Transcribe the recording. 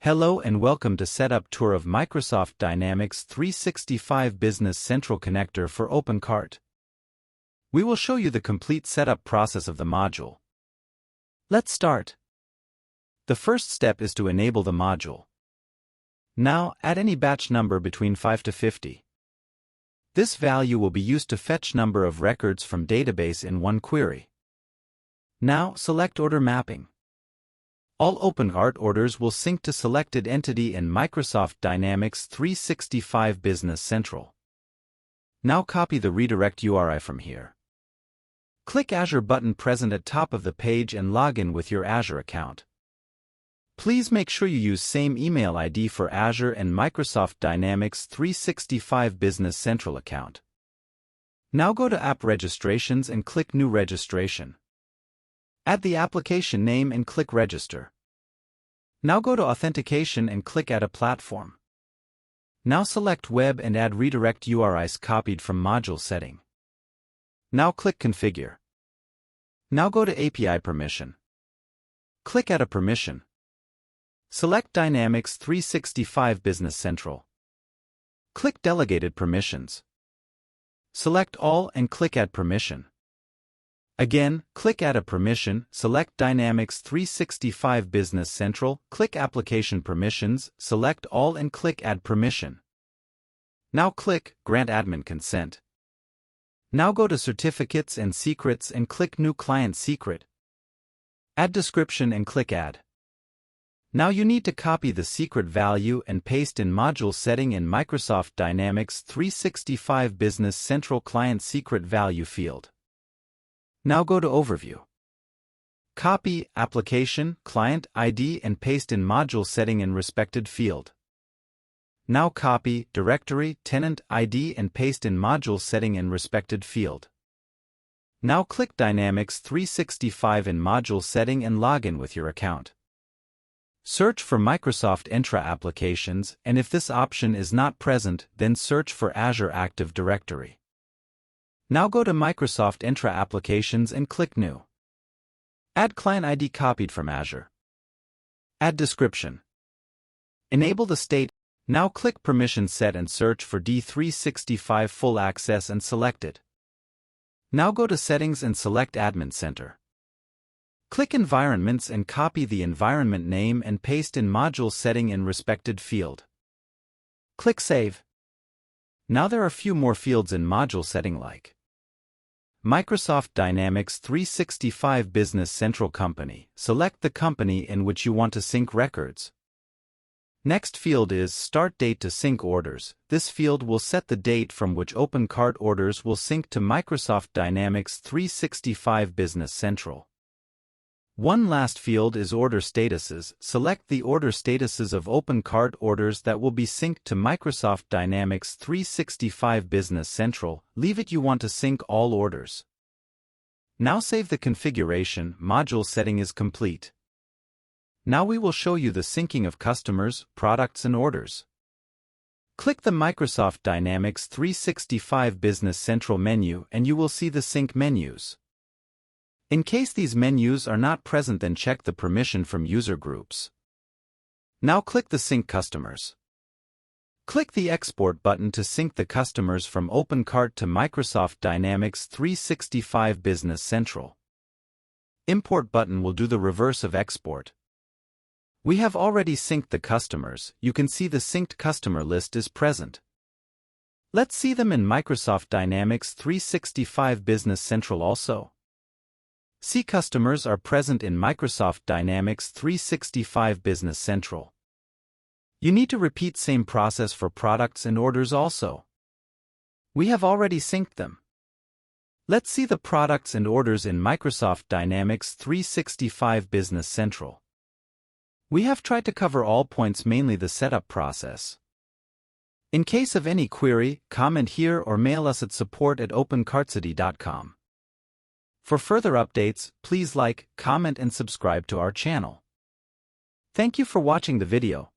Hello and welcome to Setup Tour of Microsoft Dynamics 365 Business Central Connector for OpenCart. We will show you the complete setup process of the module. Let's start. The first step is to enable the module. Now, add any batch number between 5 to 50. This value will be used to fetch number of records from database in one query. Now, select Order Mapping. All OpenCart orders will sync to selected entity in Microsoft Dynamics 365 Business Central. Now copy the redirect URI from here. Click Azure button present at top of the page and log in with your Azure account. Please make sure you use same email ID for Azure and Microsoft Dynamics 365 Business Central account. Now go to App Registrations and click New Registration. Add the application name and click Register. Now go to Authentication and click Add a Platform. Now select Web and add redirect URIs copied from Module Setting. Now click Configure. Now go to API Permission. Click Add a Permission. Select Dynamics 365 Business Central. Click Delegated Permissions. Select All and click Add Permission. Again, click Add a Permission, select Dynamics 365 Business Central, click Application Permissions, select All and click Add Permission. Now click Grant Admin Consent. Now go to Certificates and Secrets and click New Client Secret. Add Description and click Add. Now you need to copy the secret value and paste in Module Setting in Microsoft Dynamics 365 Business Central Client Secret Value field. Now go to Overview. Copy Application, Client ID and paste in Module Setting in respected field. Now copy Directory, Tenant ID and paste in Module Setting in respected field. Now click Dynamics 365 in Module Setting and log in with your account. Search for Microsoft Entra Applications, and if this option is not present, then search for Azure Active Directory. Now go to Microsoft Entra Applications and click New. Add Client ID copied from Azure. Add Description. Enable the state. Now click Permission Set and search for D365 Full Access and select it. Now go to Settings and select Admin Center. Click Environments and copy the environment name and paste in Module Setting in respected field. Click Save. Now there are few more fields in Module Setting like Microsoft Dynamics 365 Business Central Company. Select the company in which you want to sync records. Next field is Start Date to sync orders. This field will set the date from which OpenCart orders will sync to Microsoft Dynamics 365 Business Central. One last field is Order Statuses. Select the order statuses of OpenCart orders that will be synced to Microsoft Dynamics 365 Business Central. Leave it you want to sync all orders. Now save the configuration. Module Setting is complete. Now we will show you the syncing of customers, products and orders. Click the Microsoft Dynamics 365 Business Central menu and you will see the sync menus. In case these menus are not present, then check the permission from user groups. Now click the Sync Customers. Click the Export button to sync the customers from OpenCart to Microsoft Dynamics 365 Business Central. Import button will do the reverse of export. We have already synced the customers. You can see the synced customer list is present. Let's see them in Microsoft Dynamics 365 Business Central also. See customers are present in Microsoft Dynamics 365 Business Central. You need to repeat same process for products and orders also. We have already synced them. Let's see the products and orders in Microsoft Dynamics 365 Business Central. We have tried to cover all points, mainly the setup process. In case of any query, comment here or mail us at support@opencartcity.com. For further updates, please like, comment and subscribe to our channel. Thank you for watching the video.